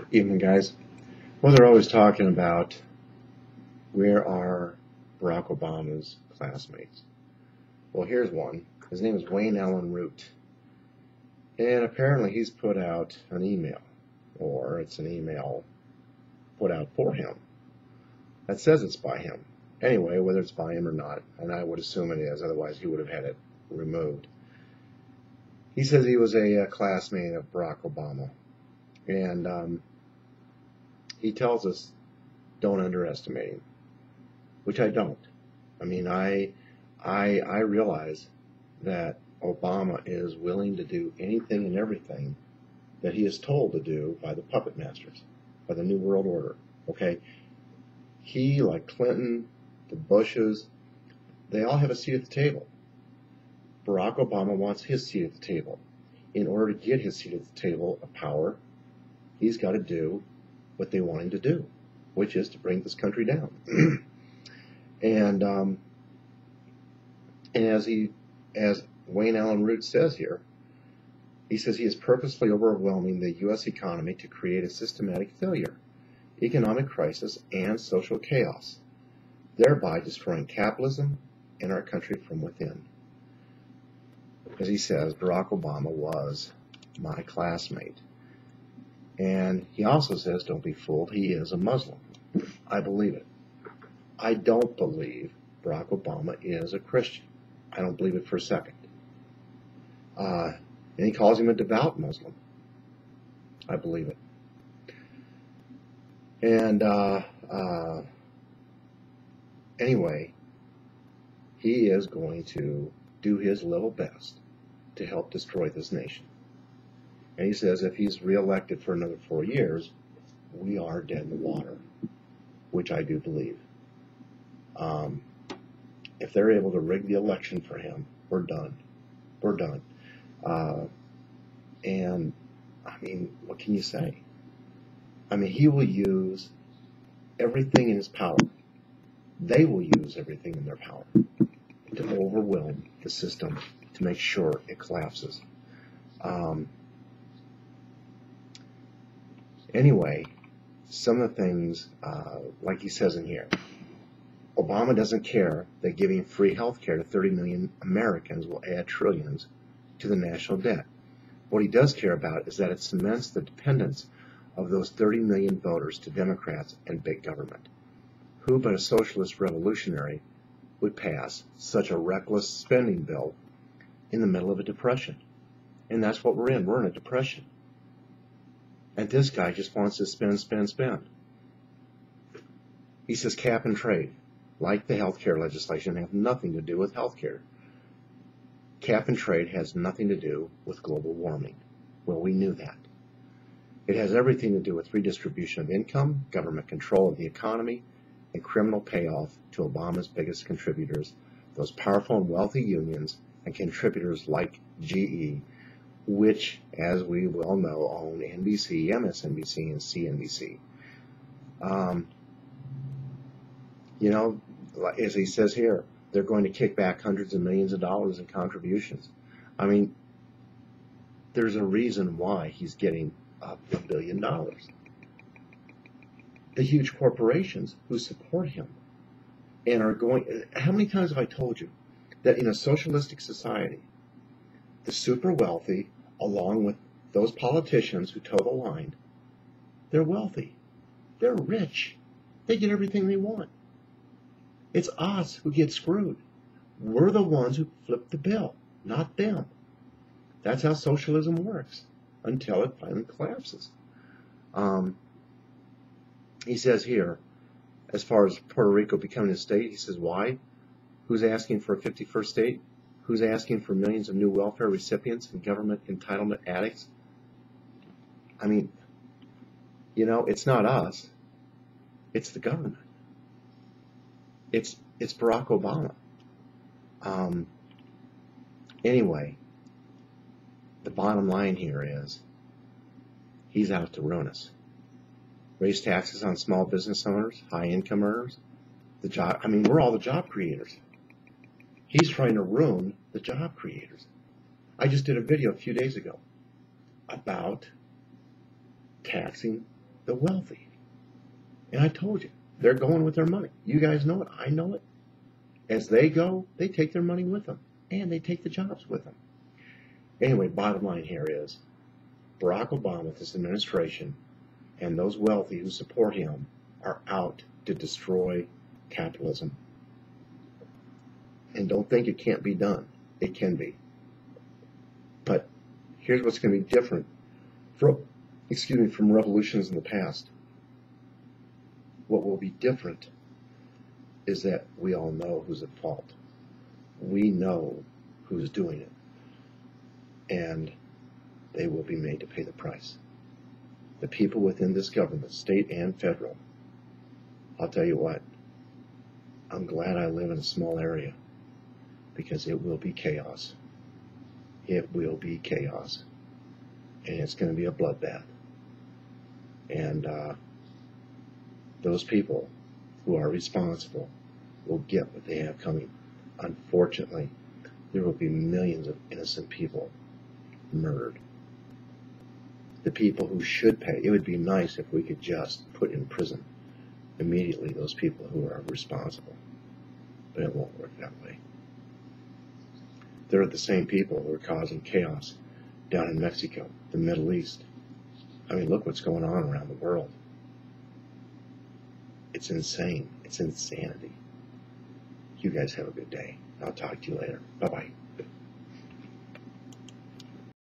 Evening, guys. Well, they're always talking about where are Barack Obama's classmates. Well, here's one. His name is Wayne Allen Root. And apparently he's put out an email, or it's an email put out for him that says it's by him. Anyway, whether it's by him or not, and I would assume it is, otherwise he would have had it removed. He says he was a classmate of Barack Obama. And he tells us don't underestimate him, which I don't. I mean, I realize that Obama is willing to do anything and everything that he is told to do by the puppet masters, by the New World Order. Okay, he, like Clinton, the Bushes, they all have a seat at the table. Barack Obama wants his seat at the table. In order to get his seat at the table of power, he's got to do what they want him to do, which is to bring this country down. And as Wayne Allen Root says here, he says he is purposely overwhelming the U.S. economy to create a systematic failure, economic crisis, and social chaos, thereby destroying capitalism and our country from within. As he says, Barack Obama was my classmate. And he also says, don't be fooled, he is a Muslim. I believe it. I don't believe Barack Obama is a Christian. I don't believe it for a second. And he calls him a devout Muslim. I believe it. And anyway, he is going to do his level best to help destroy this nation. And he says if he's reelected for another 4 years, we are dead in the water, which I do believe. If they're able to rig the election for him, we're done. We're done. And, I mean, what can you say? I mean, he will use everything in his power. They will use everything in their power to overwhelm the system to make sure it collapses. Anyway, some of the things, like he says in here, Obama doesn't care that giving free health care to 30 million Americans will add trillions to the national debt. What he does care about is that it cements the dependence of those 30 million voters to Democrats and big government. Who but a socialist revolutionary would pass such a reckless spending bill in the middle of a depression? And that's what we're in. We're in a depression. And this guy just wants to spend, spend, spend. He says cap and trade, like the healthcare legislation, have nothing to do with healthcare. Cap and trade has nothing to do with global warming. Well, we knew that. It has everything to do with redistribution of income, government control of the economy, and criminal payoff to Obama's biggest contributors, those powerful and wealthy unions and contributors like GE, which, as we well know, own NBC, MSNBC, and CNBC. You know, as he says here, they're going to kick back hundreds of millions of dollars in contributions. I mean, there's a reason why he's getting up $1 billion. The huge corporations who support him and are going, how many times have I told you that in a socialistic society, the super wealthy, along with those politicians who toe the line, they're wealthy. They're rich. They get everything they want. It's us who get screwed. We're the ones who flip the bill, not them. That's how socialism works until it finally collapses. He says here, as far as Puerto Rico becoming a state, he says, why? Who's asking for a 51st state? Who's asking for millions of new welfare recipients and government entitlement addicts? I mean, you know, it's not us. It's the government. It's Barack Obama. Anyway, the bottom line here is he's out to ruin us. Raise taxes on small business owners, high income earners, we're all the job creators. He's trying to ruin the job creators. I just did a video a few days ago about taxing the wealthy. And I told you, they're going with their money. You guys know it. I know it. As they go, they take their money with them. And they take the jobs with them. Anyway, bottom line here is Barack Obama, this administration, and those wealthy who support him are out to destroy capitalism. And don't think it can't be done. It can be. But here's what's going to be different from revolutions in the past. What will be different is that we all know who's at fault. We know who's doing it. And they will be made to pay the price. The people within this government, state and federal, I'll tell you what, I'm glad I live in a small area, because it will be chaos. It will be chaos. And it's going to be a bloodbath. And those people who are responsible will get what they have coming. Unfortunately, there will be millions of innocent people murdered. The people who should pay, it would be nice if we could just put in prison immediately those people who are responsible. But it won't work that way. They're the same people who are causing chaos down in Mexico, the Middle East. I mean, look what's going on around the world. It's insane. It's insanity. You guys have a good day. I'll talk to you later. Bye-bye.